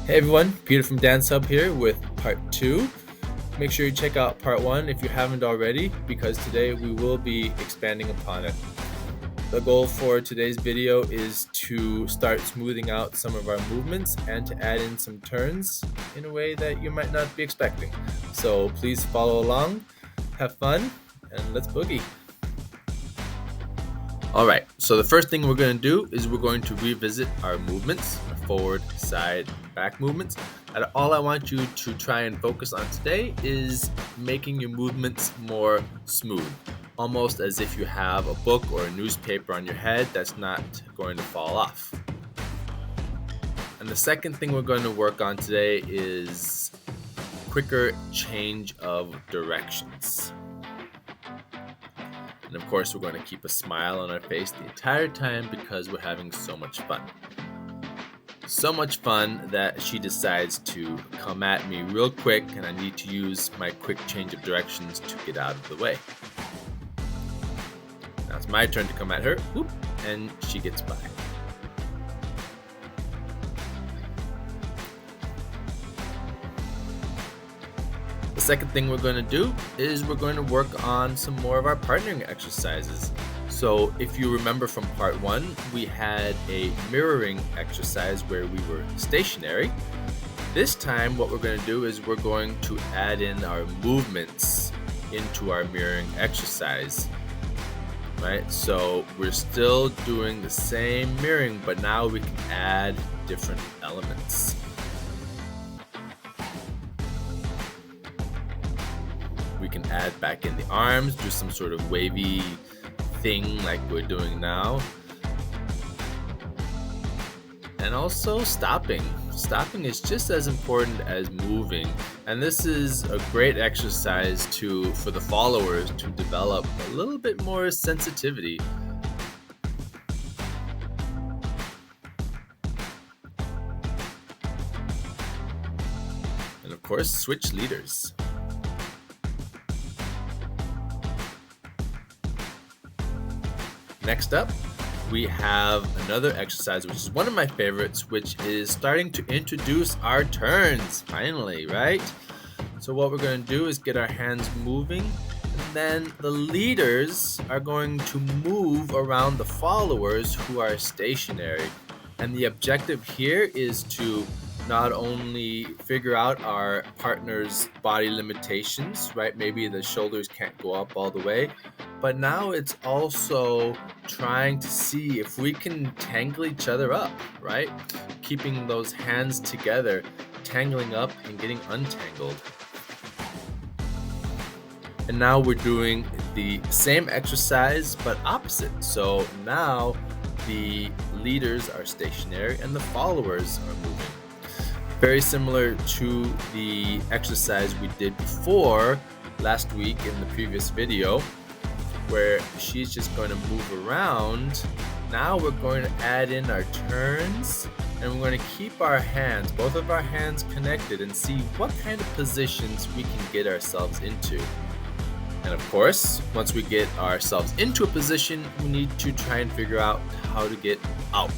Hey everyone, Peter from DanceHub here with part 2. Make sure you check out part 1 if you haven't already, because today we will be expanding upon it. The goal for today's video is to start smoothing out some of our movements and to add in some turns in a way that you might not be expecting. So please follow along, have fun, and let's boogie. Alright, so the first thing we're going to do is we're going to revisit our movements, our forward, side, back movements. And all I want you to try and focus on today is making your movements more smooth. Almost as if you have a book or a newspaper on your head that's not going to fall off. And the second thing we're going to work on today is quicker change of directions. And of course, we're going to keep a smile on our face the entire time because we're having so much fun. So much fun that she decides to come at me real quick, and I need to use my quick change of directions to get out of the way. Now it's my turn to come at her, whoop, and she gets by. The second thing we're going to do is we're going to work on some more of our partnering exercises. So if you remember from part 1, we had a mirroring exercise where we were stationary. This time what we're going to do is we're going to add in our movements into our mirroring exercise. Right? So we're still doing the same mirroring, but now we can add different elements. We can add back in the arms, do some sort of wavy thing like we're doing now. And also stopping. Stopping is just as important as moving. And this is a great exercise for the followers to develop a little bit more sensitivity. And of course, switch leaders. Next up, we have another exercise, which is one of my favorites, which is starting to introduce our turns, finally, right? So what we're going to do is get our hands moving, and then the leaders are going to move around the followers who are stationary. And the objective here is to not only figure out our partner's body limitations, right? Maybe the shoulders can't go up all the way, but now it's also trying to see if we can tangle each other up, right? Keeping those hands together, tangling up and getting untangled. And now we're doing the same exercise, but opposite. So now the leaders are stationary and the followers are moving. Very similar to the exercise we did before last week in the previous video, where she's just going to move around. Now we're going to add in our turns, and we're going to keep our hands, both of our hands connected, and see what kind of positions we can get ourselves into. And of course, once we get ourselves into a position, we need to try and figure out how to get out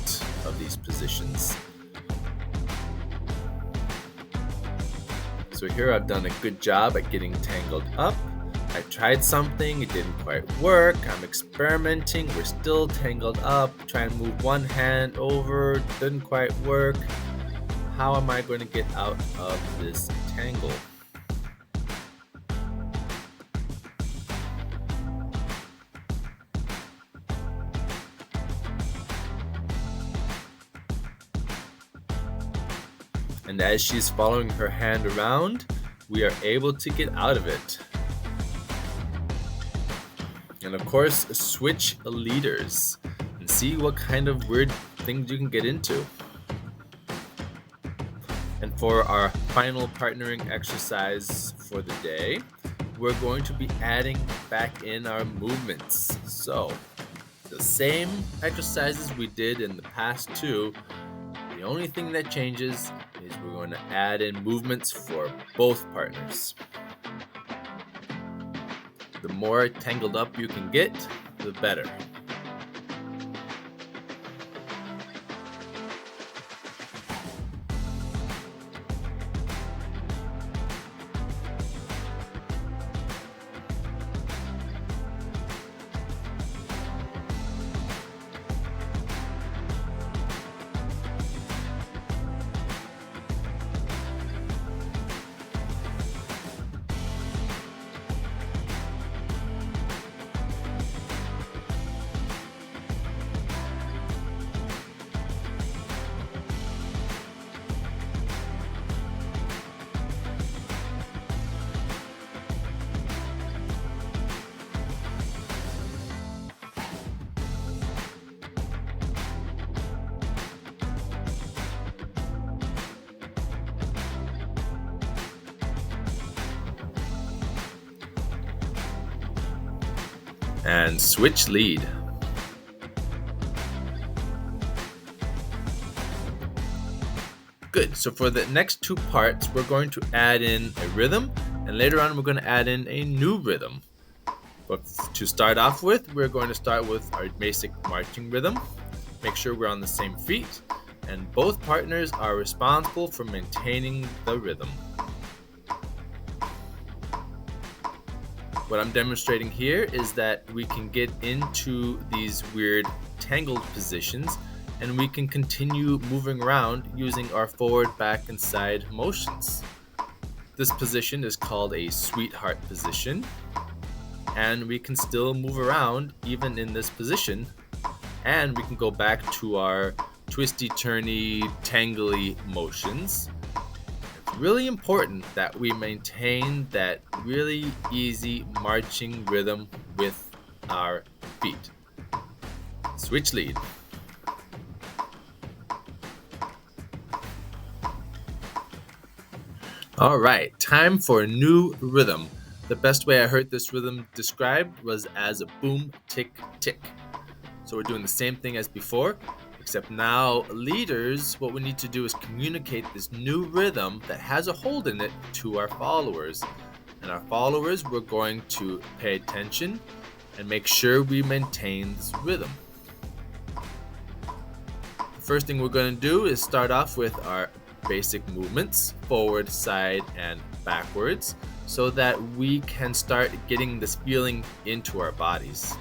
of these positions. So here I've done a good job at getting tangled up. I tried something, it didn't quite work. I'm experimenting, we're still tangled up. Trying to move one hand over, didn't quite work. How am I going to get out of this tangle? And as she's following her hand around, we are able to get out of it. And of course, switch leaders and see what kind of weird things you can get into. And for our final partnering exercise for the day, we're going to be adding back in our movements. So, the same exercises we did in the past 2, the only thing that changes is we're going to add in movements for both partners. The more tangled up you can get, the better. and switch lead. Good. So for the next two parts, we're going to add in a rhythm, and later on we're going to add in a new rhythm. But to start off with, we're going to start with our basic marching rhythm. Make sure we're on the same feet, and both partners are responsible for maintaining the rhythm. What I'm demonstrating here is that we can get into these weird tangled positions, and we can continue moving around using our forward, back, and side motions. This position is called a sweetheart position, and we can still move around even in this position, and we can go back to our twisty, turny, tangly motions. It's really important that we maintain that really easy marching rhythm with our feet. Switch lead. All right, time for a new rhythm. The best way I heard this rhythm described was as a boom, tick, tick. So we're doing the same thing as before, except now leaders, what we need to do is communicate this new rhythm that has a hold in it to our followers. And our followers, we're going to pay attention and make sure we maintain this rhythm. The first thing we're going to do is start off with our basic movements, forward, side, and backwards, so that we can start getting this feeling into our bodies.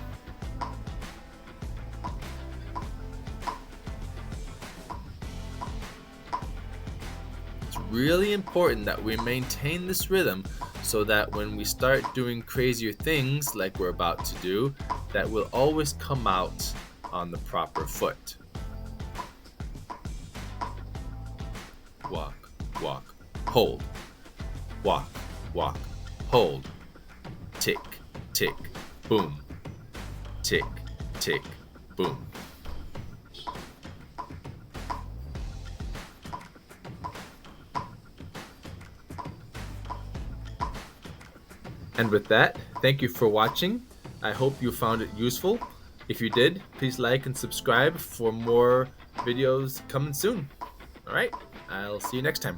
It's really important that we maintain this rhythm so that when we start doing crazier things like we're about to do, that will always come out on the proper foot. Walk, walk, hold. Walk, walk, hold. Tick, tick, boom. Tick, tick, boom. And with that, thank you for watching. I hope you found it useful. If you did, please like and subscribe for more videos coming soon. All right, I'll see you next time.